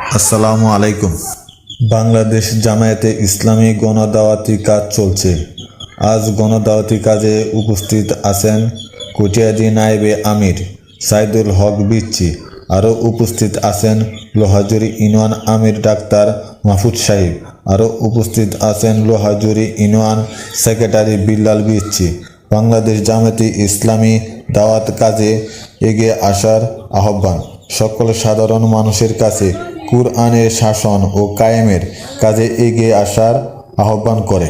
আসসালামু আলাইকুম। বাংলাদেশ জামায়াতে ইসলামী গণদাওয়াতি কাজ চলছে। আজ গণদাওয়াতি কাজে উপস্থিত আছেন কটিয়াদী নায়েবে আমির সাইদুল হক বিচ্ছি। আরও উপস্থিত আছেন লোহাজুরি ইউনিয়ন আমির ডাক্তার মাহফুজ সাহেব। আরও উপস্থিত আছেন লোহাজুরি ইউনিয়ন সেক্রেটারি বিল্লাল বিচ্ছি। বাংলাদেশ জামায়াতে ইসলামী দাওয়াত কাজে এগিয়ে আসার আহ্বান সকল সাধারণ মানুষের কাছে কুরআনের শাসন ও কায়েমের কাজে এগিয়ে আসার আহ্বান করে।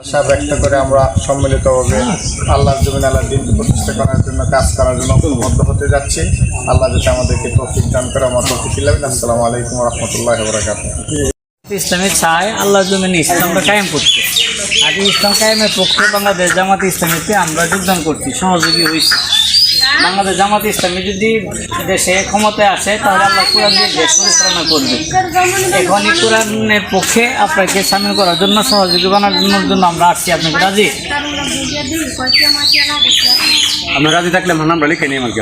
আশা ব্যক্ত করে আমরা সম্মিলিতভাবে আল্লাহর জমিনে আল্লাহর দিনকে প্রতিষ্ঠা করার জন্য কাজ করার জন্য ঐক্যবদ্ধ হতে যাচ্ছি। আল্লাহ যাতে আমাদেরকে তৌফিক দান করে। আমার তৌফিক দিলেন। আসসালামু আলাইকুম ওয়া রাহমাতুল্লাহি ওয়া বারাকাতুহু। ইসলামের চায় আল্লাহর জমিনে ইসলামটা কায়েম করতে, আর ইসলাম কায়েমের পক্ষে বাংলাদেশ জামাত ইসলামীতে আমরা যোগদান করছি, সহযোগী হয়েছি। বাংলাদেশ জামাত ইসলামী যদি দেশে ক্ষমতায় আসে তাহলে আল্লাহ কোরআন দিয়ে দেশ পরিচালনা করবে। এখন এই কোরআনের পক্ষে আপনাকে সামিল করার জন্য, সহযোগী বানানোর জন্য আমরা আসছি। আপনাকে রাজি? আমরা রাজি থাকলে আমার নামটা লিখে নিই। আমাকে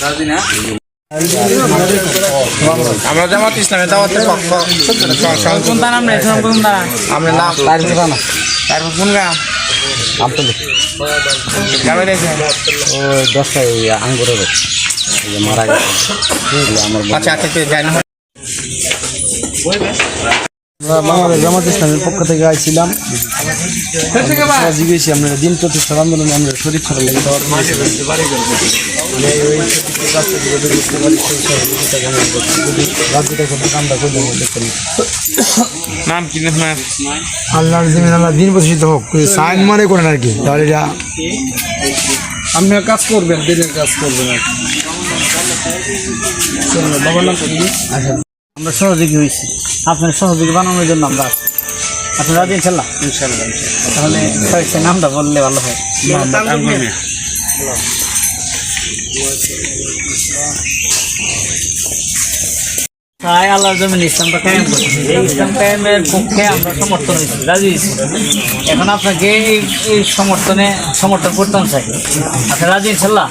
রাজি না? আমরা জামাত ইসলামী দাওয়াতের পক্ষ। কোন নাম নেই? আমরা নাম কোনগা আমতলি গ্রামে রয়েছে। ও 10টায় আঙ্গুরের মারা গেছে আমার। আচ্ছা আচ্ছা যাই না। আমরা বাংলাদেশ জামাত ইসলামের পক্ষ থেকে আইছিলাম, জিজ্ঞেসি আমরা দিন প্রতিষ্ঠার আন্দোলনে আমরা শরীর করার লেগে নাম কি? আল্লাহর জমিন আল্লাহ দিন প্রতিষ্ঠিত হোক, সাইন মনে করেন আর কি। তাহলে এটা আপনি কাজ করবেন, দিনের কাজ করবেন আর বাবার নাম আমরা সহযোগী হয়েছি, আপনার সহযোগী বানানোর জন্য আমরা আসছি। আপনার রাজি ইনশাল্লাহ? ইনশাআল্লাহ। তাহলে কয়েকটা নামটা বললে ভালো হয়। তাই আল্লাহর জমিন ইসলামটা কায়েম করছি, এই ইসলাম কায়েমের পক্ষে আমরা সমর্থন হয়েছি, রাজি হয়েছি। এখন আপনাকে এই সমর্থন করতাম চাই। আপনি রাজি ইনশাল্লাহ?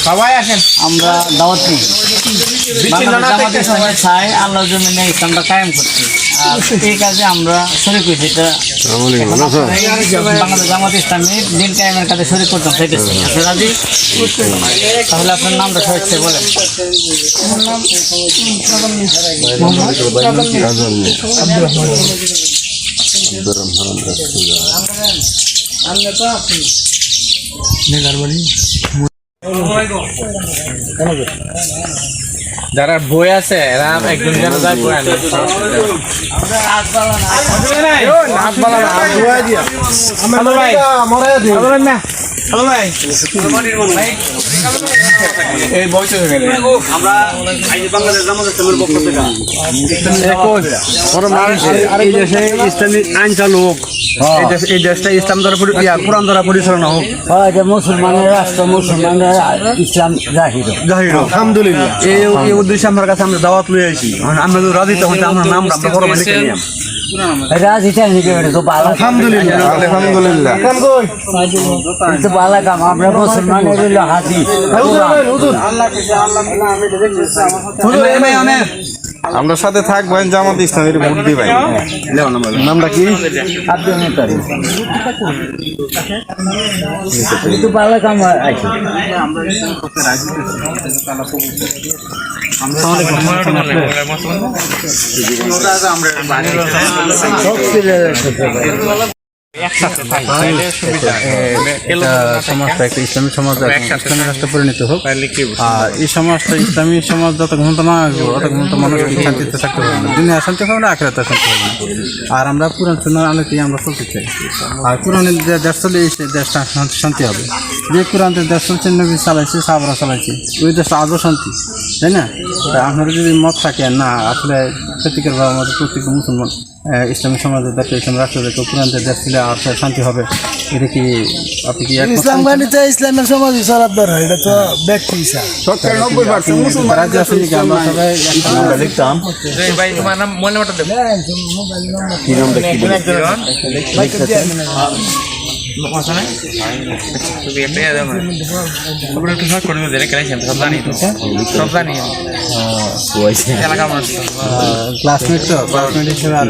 সবাই আসেন, আমরা দাওয়াত নিই। চাই আল্লাহর জমিনে ইসলামটা কায়েম করছি, আর এই কাজে আমরা শরীক হয়েছি। এটা বাংলাদেশ জামাত ইসলামীর দিন কায়েমের কাজে শরীক করতাম চাইতেছি। আপনি রাজি? তাহলে আপনার নামটা সবাই বলেন। যারা বই আছে এরা একজন যেন যায় বই আনবে। এই বই চলে গেলে আমরা বাংলাদেশ জামাত ইসলামের পক্ষ থেকে এই দেশে ইসলামিক আইন চালু হোক, এই দেশটা ইসলাম দ্বারা কোরআন দ্বারা পরিচালনা হোক। এটা মুসলমানের রাষ্ট্র, মুসলমানের ইসলাম জাহির। আলহামদুলিল্লাহ, এই উদ্দেশ্যে আমার কাছে আমরা দাওয়াত লয়ে আইছি। আমরা যদি রাজি তখন আমার নাম আমরা বড় মানে লিখে নিলাম। রাজি চাইনি কেউ, তো ভালো। আলহামদুলিল্লাহ আলহামদুলিল্লাহ। তো ভালো কাম। আমরা মুসলমানের হইলো হাজি। আমরা সাথে থাকবেন, জামাত ইসলামের ভোট দিবেন। নামটা কি? তো ভালো কাম। সমাজটা একটা ইসলামী সমাজ, ইসলামী রাষ্ট্রে পরিণত হোক। আর এই সমাজটা ইসলামী সমাজ যতক্ষণ তো না আসবো ততক্ষণ তো মানুষ শান্তিতে থাকতে পারবে না। দুনিয়া শান্তি হবে না, আখিরাতে শান্তি হবে না। আর আমরা কোরআন সুন্নাহর আলোকে আমরা চলতে চাই। আর কোরআনের দেশ চলে এই দেশটা শান্তি হবে। যে কোরআনের দেশ চলছে, নবী চালাইছে, সাহাবারা চালাইছে, ওই দেশটা আজও শান্তি, তাই না? আপনারা যদি মত থাকে না আসলে ক্ষতিকর বা আমাদের প্রত্যেক মুসলমান ইসলামী সমাজের যাতে ইসলাম রাষ্ট্র যাতে পুরানদের দেশ ছিল আর শান্তি হবে, এটা কি আপনি কি একমত? ইসলাম গাড়িতে ইসলামের সমাজ চলার দরকার, এটা তো ব্যক্তি হিসাব। রাজ্য আসলে কি আমরা সবাই আমরা লিখতাম ভাই তোমার নাম মোবাইল নাম্বারটা দেবো। কি নামটা কি বলে? ক্লাসমেট তো ক্লাসমেট হিসেবে আর